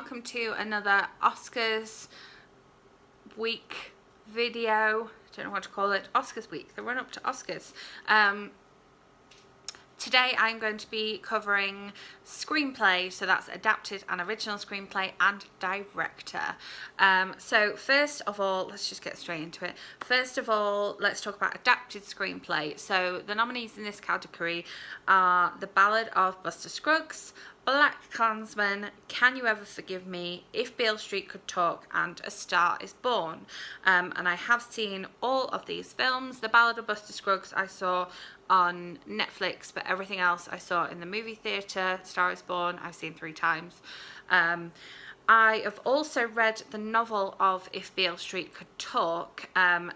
welcome to another Oscars week video. I don't know what to call it. Oscars week, the run up to Oscars. Today I'm going to be covering Screenplay, so that's adapted and original screenplay and director. So first of all, let's just get straight into it. First of all, let's talk about adapted screenplay. So the nominees in this category are The Ballad of Buster Scruggs, Black Klansman, Can You Ever Forgive Me, If Beale Street Could Talk, and A Star Is Born. And I have seen all of these films. The Ballad of Buster Scruggs I saw on Netflix, but everything else I saw in the movie theatre. Star Is Born I've seen 3 times. I have also read the novel of If Beale Street Could Talk, and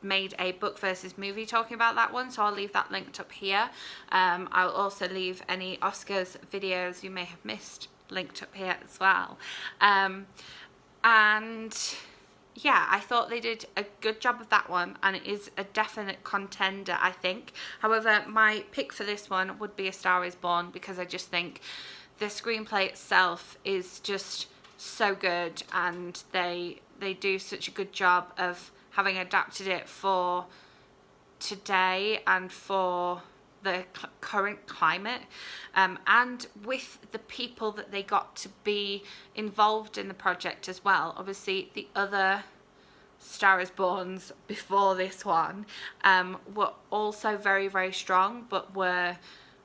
made a book versus movie talking about that one, so I'll leave that linked up here. I'll also leave any Oscars videos you may have missed linked up here as well. And yeah, I thought they did a good job of that one, and it is a definite contender, I think. However, my pick for this one would be A Star Is Born, because I just think the screenplay itself is just so good, and they do such a good job of having adapted it for today and for the current climate, and with the people that they got to be involved in the project as well. Obviously the other Star Is Borns before this one were also very, very strong, but were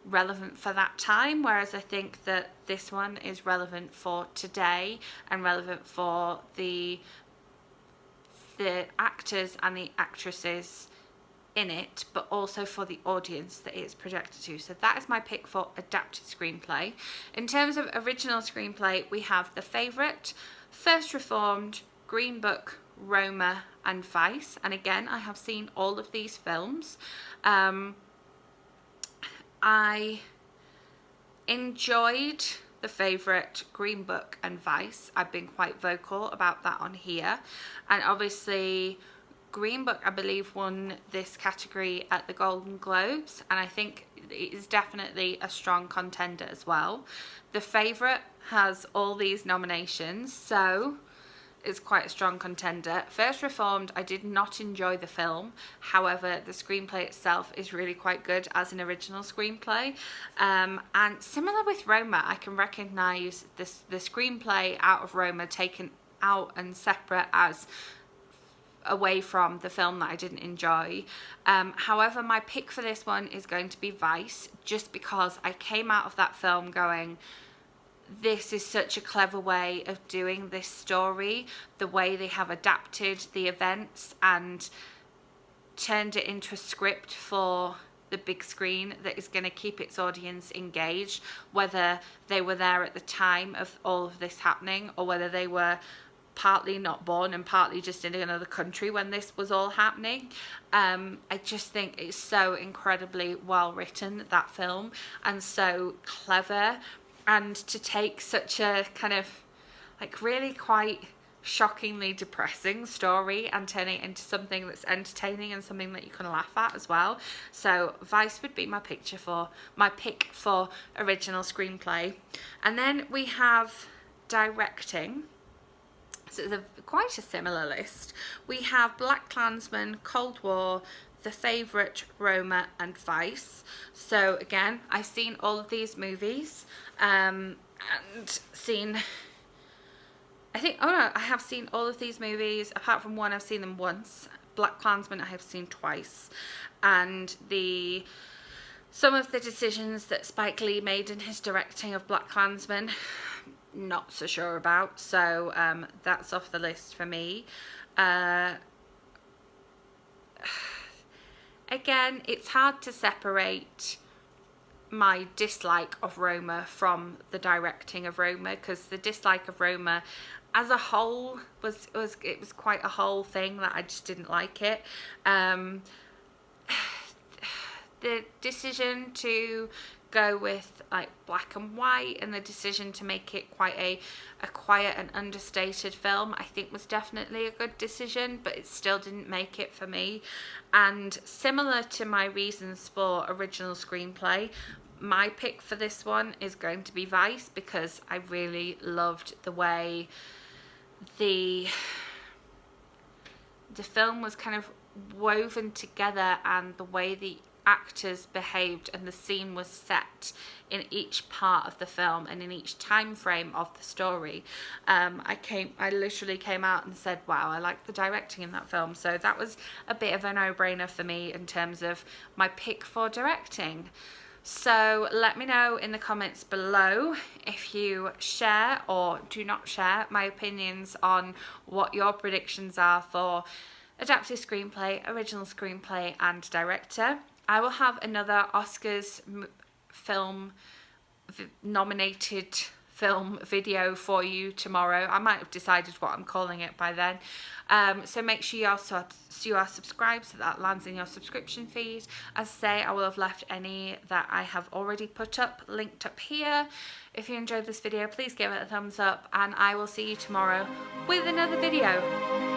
relevant for that time, whereas I think that this one is relevant for today and relevant for the actors and the actresses in it, but also for the audience that it's projected to. So that is my pick for adapted screenplay. In terms of original screenplay, we have The Favourite, First Reformed, Green Book, Roma, and Vice. And again, I have seen all of these films. I enjoyed The Favourite, Green Book, and Vice. I've been quite vocal about that on here. And obviously Green Book, I believe, won this category at the Golden Globes, and I think it is definitely a strong contender as well. The Favourite has all these nominations, so it's quite a strong contender. First Reformed, I did not enjoy the film. However, the screenplay itself is really quite good as an original screenplay. And similar with Roma, I can recognise the screenplay out of Roma taken out and separate as away from the film that I didn't enjoy. However, my pick for this one is going to be Vice, just because I came out of that film going, this is such a clever way of doing this story, the way they have adapted the events and turned it into a script for the big screen that is going to keep its audience engaged, whether they were there at the time of all of this happening or whether they were partly not born and partly just in another country when this was all happening. I just think it's so incredibly well written, that film, and so clever. And to take such a kind of like really quite shockingly depressing story and turn it into something that's entertaining and something that you can laugh at as well. So Vice would be my pick for original screenplay. And then we have directing. So it's quite a similar list. We have Black Klansman, Cold War, The Favourite, Roma, and Vice. So again, I've seen all of these movies, and seen, I have seen all of these movies. Apart from one, I've seen them once. Black Klansman I have seen twice. And some of the decisions that Spike Lee made in his directing of Black Klansman, not so sure about, so that's off the list for me. Again, it's hard to separate my dislike of Roma from the directing of Roma, because the dislike of Roma as a whole was quite a whole thing that I just didn't like it. The decision to go with like black and white and the decision to make it quite a quiet and understated film, I think was definitely a good decision, but it still didn't make it for me. And similar to my reasons for original screenplay, My pick for this one is going to be Vice, because I really loved the way the film was kind of woven together, and the way the actors behaved and the scene was set in each part of the film and in each time frame of the story. I literally came out and said, wow, I like the directing in that film. So that was a bit of a no-brainer for me in terms of my pick for directing. So let me know in the comments below if you share or do not share my opinions on what your predictions are for adapted screenplay, original screenplay and director. I will have another Oscars film nominated film video for you tomorrow. I might have decided what I'm calling it by then. So make sure you are subscribed so that lands in your subscription feed. As I say, I will have left any that I have already put up linked up here. If you enjoyed this video, please give it a thumbs up, and I will see you tomorrow with another video.